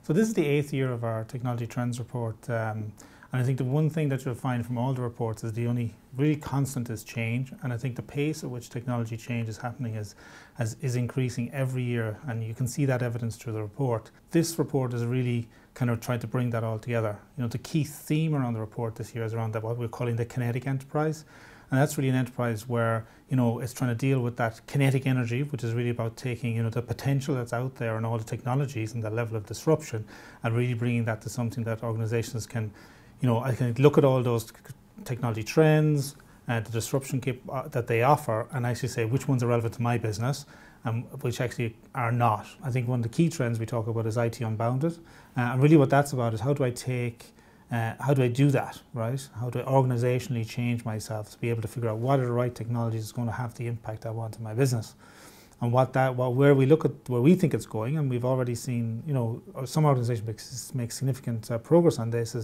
So this is the 8th year of our Technology Trends report, and I think the one thing that you'll find from all the reports is the only really constant is change, and I think the pace at which technology change is happening is increasing every year, and you can see that evidence through the report. This report is really kind of trying to bring that all together. You know, the key theme around the report this year is around that what we're calling the kinetic enterprise. And that's really an enterprise where, you know, it's trying to deal with that kinetic energy, which is really about taking, you know, the potential that's out there and all the technologies and the level of disruption, and really bringing that to something that organizations can, you know, I can look at all those technology trends, the disruption that they offer, and actually say which ones are relevant to my business and which actually are not. I think one of the key trends we talk about is IT unbounded, and really what that's about is how do I do that, right? How do I organizationally change myself to be able to figure out what are the right technologies that's going to have the impact I want in my business? And where we look at where we think it's going, and we've already seen, you know, some organizations make significant progress on this,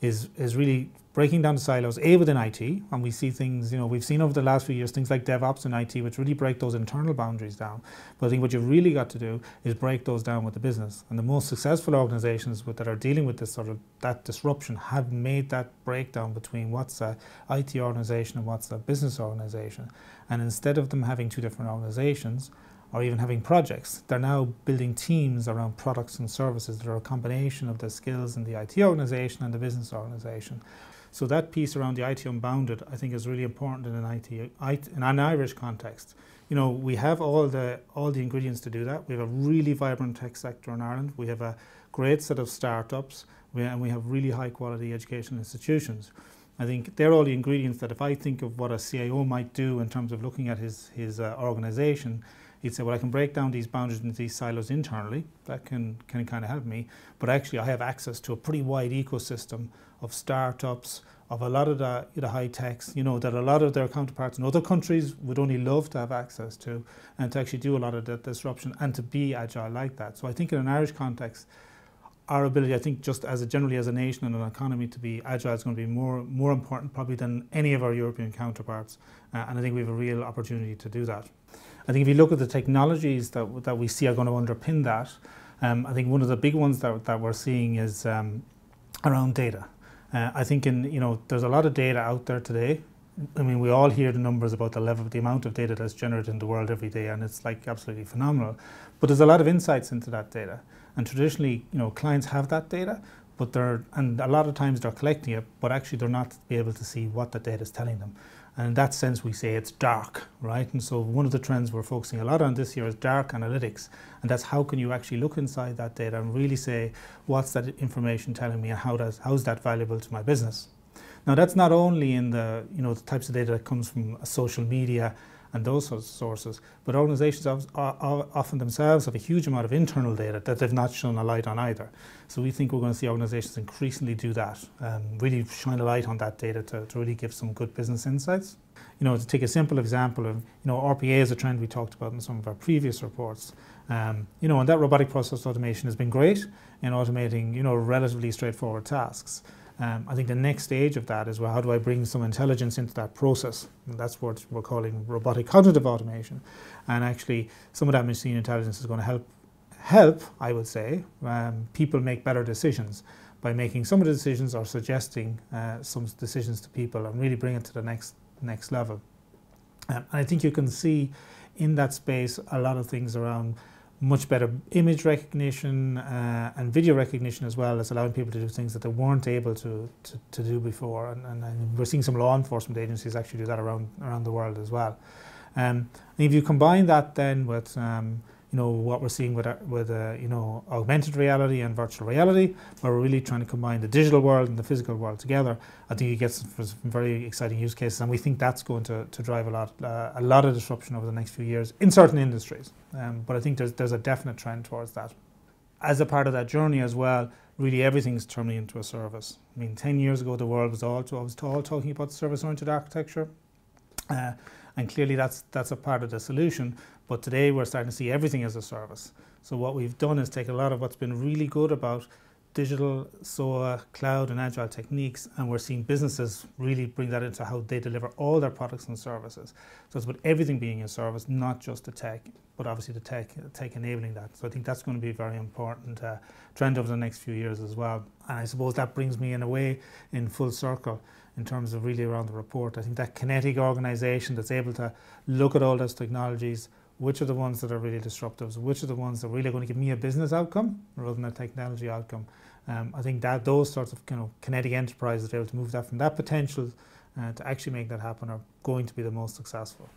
is really breaking down the silos, within IT, and we see things, you know, we've seen over the last few years things like DevOps and IT, which really break those internal boundaries down. But I think what you've really got to do is break those down with the business. And the most successful organizations that are dealing with this sort of that disruption have made that breakdown between what's a IT organization and what's a business organization. And instead of them having two different organizations, or even having projects, they're now building teams around products and services that are a combination of the skills in the IT organization and the business organization. So that piece around the IT unbounded, I think, is really important in an Irish context. You know, we have all the ingredients to do that. We have a really vibrant tech sector in Ireland. We have a great set of startups, and we have really high quality educational institutions. I think they're all the ingredients that if I think of what a CIO might do in terms of looking at his organization, he'd say, well, I can break down these boundaries into these silos internally. That can kind of help me. But actually, I have access to a pretty wide ecosystem of startups, of a lot of the high techs, you know, that a lot of their counterparts in other countries would only love to have access to, and to actually do a lot of the disruption and to be agile like that. So I think in an Irish context, our ability, I think, just generally as a nation and an economy to be agile is going to be more important probably than any of our European counterparts, and I think we have a real opportunity to do that. I think if you look at the technologies that we see are going to underpin that, I think one of the big ones that we're seeing is around data. I think there's a lot of data out there today. I mean, we all hear the numbers about the amount of data that's generated in the world every day, and it's like absolutely phenomenal. But there's a lot of insights into that data, and traditionally, you know, clients have that data, and a lot of times they're collecting it, but actually they're not able to see what the data is telling them. And in that sense, we say it's dark, right? And so one of the trends we're focusing a lot on this year is dark analytics. And that's how can you actually look inside that data and really say, what's that information telling me and how's that valuable to my business? Now, that's not only in the types of data that comes from social media and those sorts of sources, but organizations often themselves have a huge amount of internal data that they've not shone a light on either. So we think we're going to see organizations increasingly do that, really shine a light on that data to really give some good business insights. You know, to take a simple example of, RPA is a trend we talked about in some of our previous reports. And that robotic process automation has been great in automating, relatively straightforward tasks. I think the next stage of that is, well, how do I bring some intelligence into that process? And that's what we're calling robotic cognitive automation. And actually, some of that machine intelligence is going to help, I would say, people make better decisions by making some of the decisions or suggesting some decisions to people and really bring it to the next level. And I think you can see in that space a lot of things around much better image recognition and video recognition, as well as allowing people to do things that they weren't able to do before. And we're seeing some law enforcement agencies actually do that around the world as well. And if you combine that then with what we're seeing with augmented reality and virtual reality, where we're really trying to combine the digital world and the physical world together, I think you get some very exciting use cases, and we think that's going to drive a lot of disruption over the next few years in certain industries. But I think there's a definite trend towards that. As a part of that journey as well, really everything's turning into a service. I mean, 10 years ago the world was all talking about service-oriented architecture. And clearly that's a part of the solution, but today we're starting to see everything as a service. So what we've done is take a lot of what's been really good about digital, SOA, cloud and agile techniques, and we're seeing businesses really bring that into how they deliver all their products and services. So it's about everything being a service, not just the tech, but obviously the tech enabling that. So I think that's going to be a very important trend over the next few years as well. And I suppose that brings me in a way in full circle in terms of really around the report. I think that kinetic organisation that's able to look at all those technologies, which are the ones that are really disruptive, which are the ones that are really going to give me a business outcome rather than a technology outcome. I think that those sorts of kinetic enterprises that are able to move that from that potential to actually make that happen are going to be the most successful.